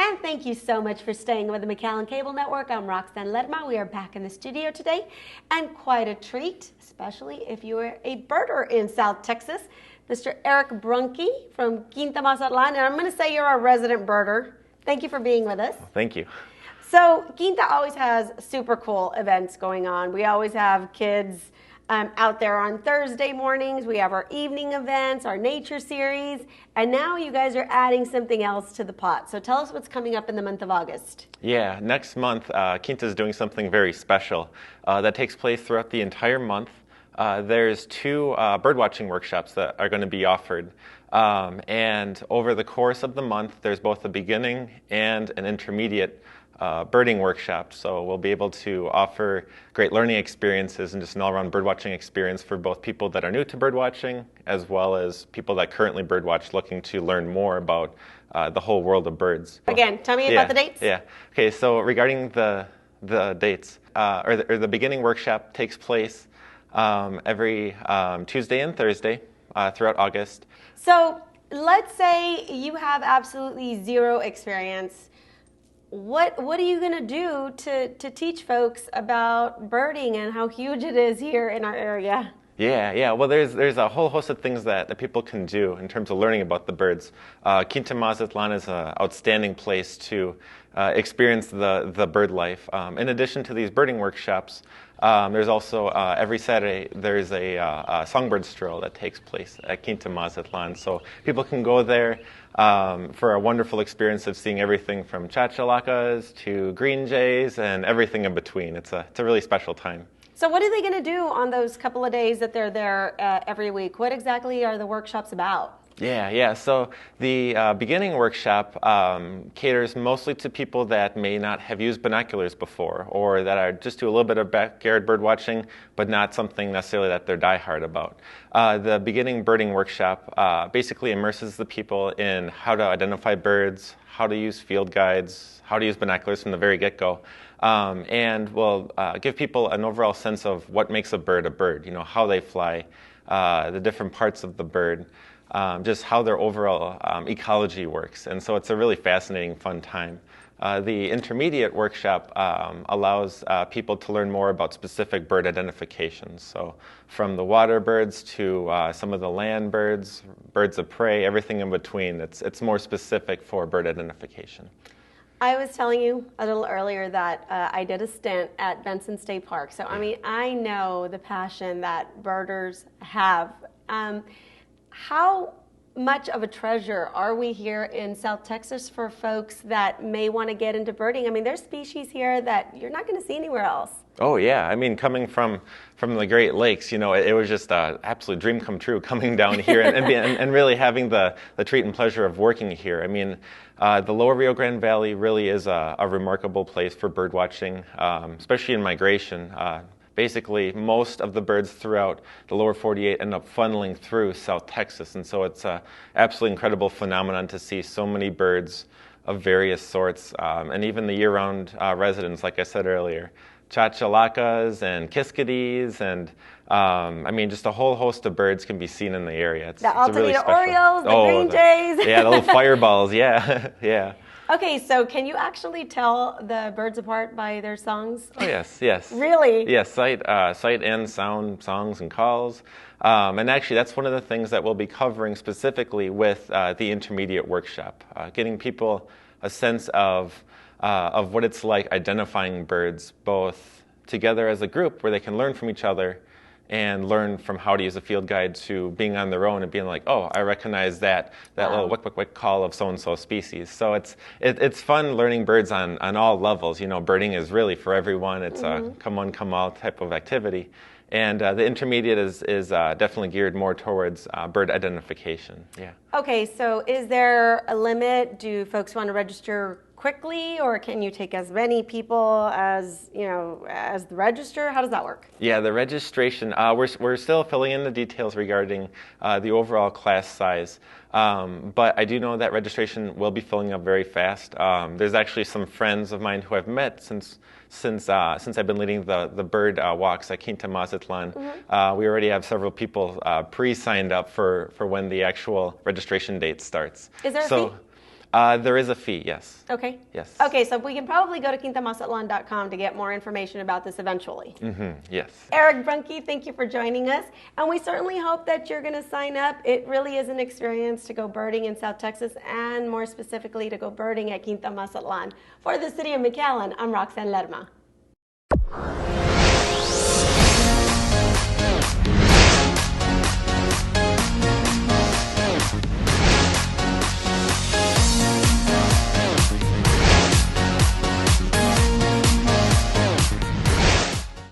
And thank you so much for staying with the McAllen Cable Network. I'm Roxanne Ledma. We are back in the studio today, and quite a treat, especially if you are a birder in South Texas. Mr. Eric Brunke from Quinta Mazatlan, and I'm going to say you're our resident birder. Thank you for being with us. Thank you. So Quinta always has super cool events going on. We always have kids out there on Thursday mornings. We have our evening events, our nature series, and now you guys are adding something else to the pot. So tell us what's coming up in the month of August. Yeah, next month, Quinta is doing something very special that takes place throughout the entire month. There's two birdwatching workshops that are going to be offered. And over the course of the month, there's both a beginning and an intermediate birding workshop. So we'll be able to offer great learning experiences and just an all-around birdwatching experience for both people that are new to birdwatching as well as people that currently birdwatch looking to learn more about the whole world of birds. Again, tell me about the dates. Yeah. Okay, so regarding the dates, or the beginning workshop takes place every Tuesday and Thursday throughout August. So let's say you have absolutely zero experience. What are you going to do to teach folks about birding and how huge it is here in our area? Yeah. Well, there's a whole host of things that people can do in terms of learning about the birds. Quinta Mazatlan is an outstanding place to experience the bird life. In addition to these birding workshops, there's also every Saturday there's a songbird stroll that takes place at Quinta Mazatlan. So people can go there for a wonderful experience of seeing everything from chachalacas to green jays and everything in between. It's a really special time. So what are they going to do on those couple of days that they're there every week? What exactly are the workshops about? Yeah. So the beginning workshop caters mostly to people that may not have used binoculars before or that are just do a little bit of backyard bird watching, but not something necessarily that they're diehard about. The beginning birding workshop basically immerses the people in how to identify birds, how to use field guides, how to use binoculars from the very get-go. And will give people an overall sense of what makes a bird, how they fly, the different parts of the bird, just how their overall ecology works. And so it's a really fascinating, fun time. The intermediate workshop allows people to learn more about specific bird identifications. So from the water birds to some of the land birds, birds of prey, everything in between. It's more specific for bird identification. I was telling you a little earlier that I did a stint at Benson State Park. So, I know the passion that birders have. How much of a treasure are we here in South Texas for folks that may want to get into birding? There's species here that you're not going to see anywhere else. Oh yeah, coming from the Great Lakes, it was just an absolute dream come true coming down here and really having the treat and pleasure of working here. The Lower Rio Grande Valley really is a remarkable place for bird watching, especially in migration. Basically, most of the birds throughout the lower 48 end up funneling through South Texas, and so it's an absolutely incredible phenomenon to see so many birds of various sorts, and even the year-round residents, like I said earlier. Chachalacas and Kiskadees and just a whole host of birds can be seen in the area. The Altamira Orioles, the green jays. Yeah, the little fireballs, yeah. Okay, so can you actually tell the birds apart by their songs? Oh, yes. Really? Yes, sight and sound, songs and calls. And actually, that's one of the things that we'll be covering specifically with the intermediate workshop, getting people a sense of what it's like identifying birds both together as a group where they can learn from each other and learn from how to use a field guide to being on their own and being like, oh, I recognize that little wick call of so-and-so species. So it's fun learning birds on all levels. Birding is really for everyone. It's a come on, come out type of activity. And the intermediate is definitely geared more towards bird identification. Yeah. Okay, so is there a limit? Do folks want to register quickly, or can you take as many people as the register? How does that work? Yeah, the registration. We're still filling in the details regarding the overall class size, but I do know that registration will be filling up very fast. There's actually some friends of mine who I've met since I've been leading the bird walks at Quinta Mazatlan. We already have several people pre-signed up for when the actual registration date starts. Is there a fee? There is a fee, yes. Okay. Yes. Okay, so we can probably go to quintamazatlan.com to get more information about this eventually. Yes. Eric Brunke, thank you for joining us. And we certainly hope that you're going to sign up. It really is an experience to go birding in South Texas and more specifically to go birding at Quinta Mazatlan. For the City of McAllen, I'm Roxanne Lerma.